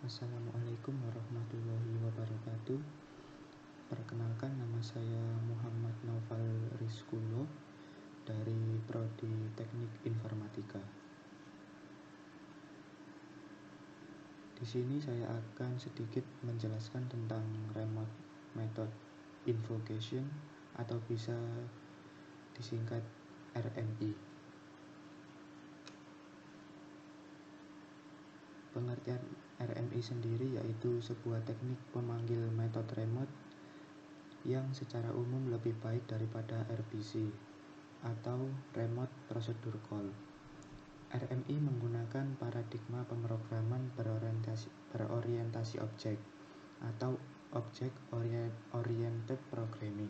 Assalamualaikum warahmatullahi wabarakatuh. Perkenalkan, nama saya Muhammad Naufal Rizkulo dari Prodi Teknik Informatika. Di sini saya akan sedikit menjelaskan tentang Remote Method Invocation atau bisa disingkat RMI. Pengertian RMI sendiri yaitu sebuah teknik pemanggil metode remote yang secara umum lebih baik daripada RPC atau Remote Procedure Call. RMI menggunakan paradigma pemrograman berorientasi objek atau Object Oriented Programming.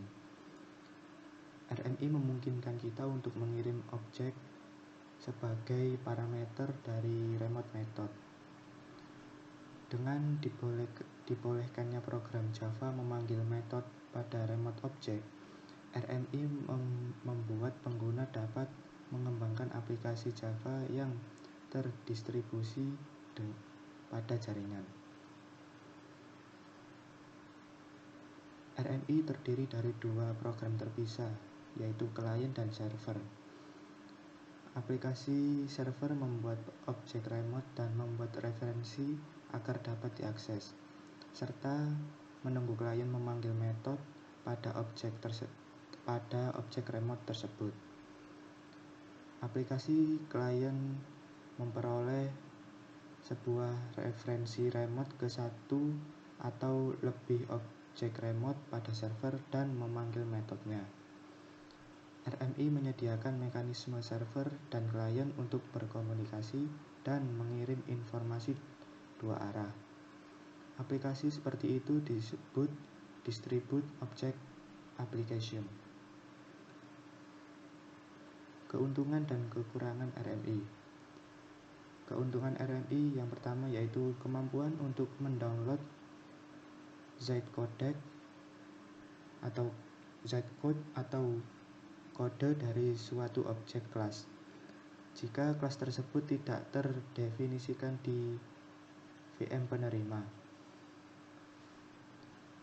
RMI memungkinkan kita untuk mengirim objek sebagai parameter dari remote method. Dengan dibolehkannya program Java memanggil metode pada remote object, RMI membuat pengguna dapat mengembangkan aplikasi Java yang terdistribusi pada jaringan. RMI terdiri dari dua program terpisah, yaitu klien dan server. Aplikasi server membuat objek remote dan membuat referensi agar dapat diakses, serta menunggu klien memanggil metode pada objek remote tersebut. Aplikasi klien memperoleh sebuah referensi remote ke satu atau lebih objek remote pada server dan memanggil metodenya. RMI menyediakan mekanisme server dan klien untuk berkomunikasi dan mengirim informasi dua arah. Aplikasi seperti itu disebut Distributed Object Application. Keuntungan dan kekurangan RMI. Keuntungan RMI yang pertama yaitu kemampuan untuk mendownload Zytecode atau kode dari suatu objek kelas. Jika kelas tersebut tidak terdefinisikan di VM penerima.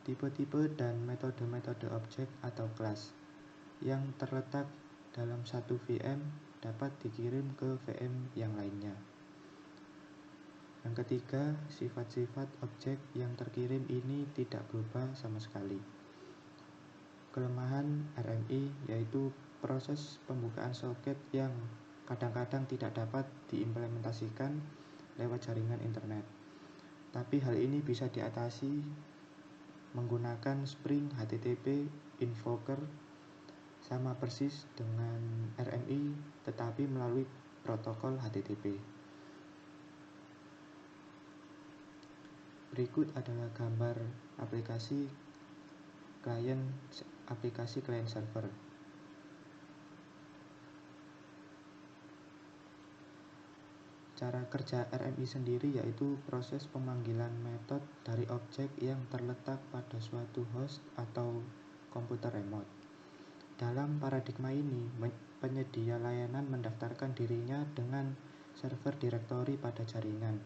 Tipe-tipe dan metode-metode objek atau kelas yang terletak dalam satu VM dapat dikirim ke VM yang lainnya. Yang ketiga, sifat-sifat objek yang terkirim ini tidak berubah sama sekali. Kelemahan RMI yaitu proses pembukaan soket yang kadang-kadang tidak dapat diimplementasikan lewat jaringan internet. Tapi hal ini bisa diatasi menggunakan Spring HTTP Invoker, sama persis dengan RMI tetapi melalui protokol HTTP. Berikut adalah gambar aplikasi klien server. Cara kerja RMI sendiri yaitu proses pemanggilan metode dari objek yang terletak pada suatu host atau komputer remote. Dalam paradigma ini, penyedia layanan mendaftarkan dirinya dengan server directory pada jaringan.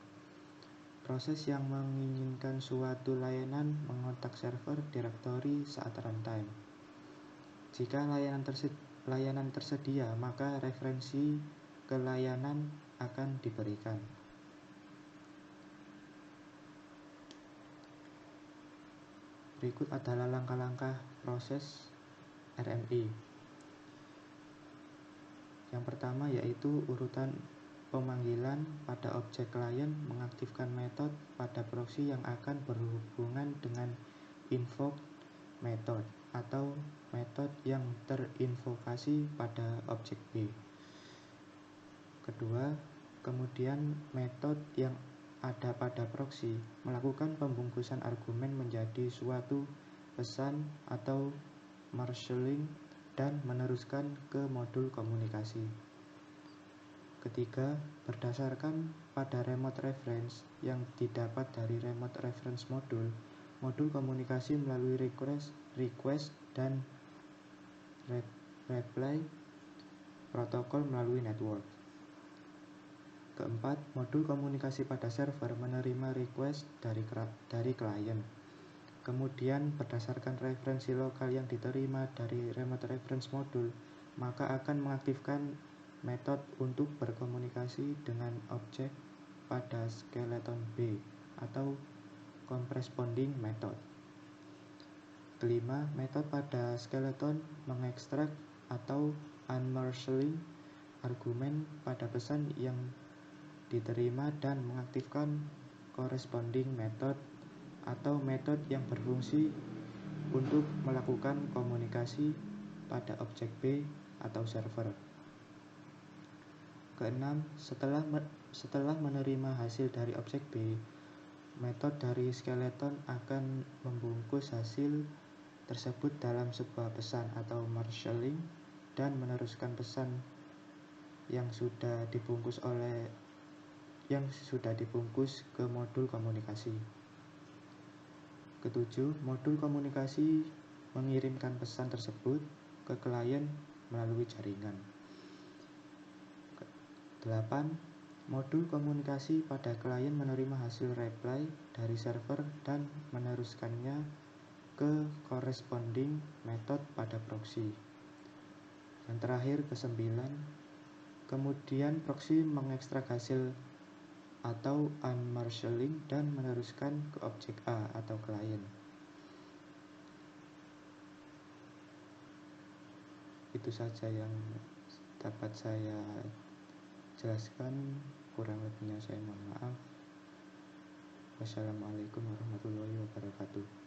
Proses yang menginginkan suatu layanan mengontak server directory saat runtime. Jika layanan tersedia, maka referensi ke layanan akan diberikan. Berikut adalah langkah-langkah proses RMI. Yang pertama yaitu urutan pemanggilan pada objek klien mengaktifkan metode pada proxy yang akan berhubungan dengan invoked method atau metode yang terinvokasi pada objek B. Kedua, kemudian metode yang ada pada proxy melakukan pembungkusan argumen menjadi suatu pesan atau marshalling dan meneruskan ke modul komunikasi. Ketiga, berdasarkan pada remote reference yang didapat dari remote reference modul komunikasi melalui request dan reply protokol melalui network. Keempat, modul komunikasi pada server menerima request dari klien. Kemudian berdasarkan referensi lokal yang diterima dari remote reference modul, maka akan mengaktifkan metode untuk berkomunikasi dengan objek pada skeleton B atau corresponding method. Kelima, metode pada skeleton mengekstrak atau unmarshalling argumen pada pesan yang diterima dan mengaktifkan corresponding method atau metode yang berfungsi untuk melakukan komunikasi pada objek B atau server. Keenam, setelah menerima hasil dari objek B, metode dari skeleton akan membungkus hasil tersebut dalam sebuah pesan atau marshalling dan meneruskan pesan yang sudah dibungkus ke modul komunikasi. Ketujuh, modul komunikasi mengirimkan pesan tersebut ke klien melalui jaringan. 8. Modul komunikasi pada klien menerima hasil reply dari server dan meneruskannya ke corresponding method pada proxy. Yang terakhir, ke-9, kemudian proxy mengekstrak hasil atau unmarshalling dan meneruskan ke objek A atau klien. Itu saja yang dapat saya jelaskan, kurang lebihnya saya mohon maaf. Wassalamualaikum warahmatullahi wabarakatuh.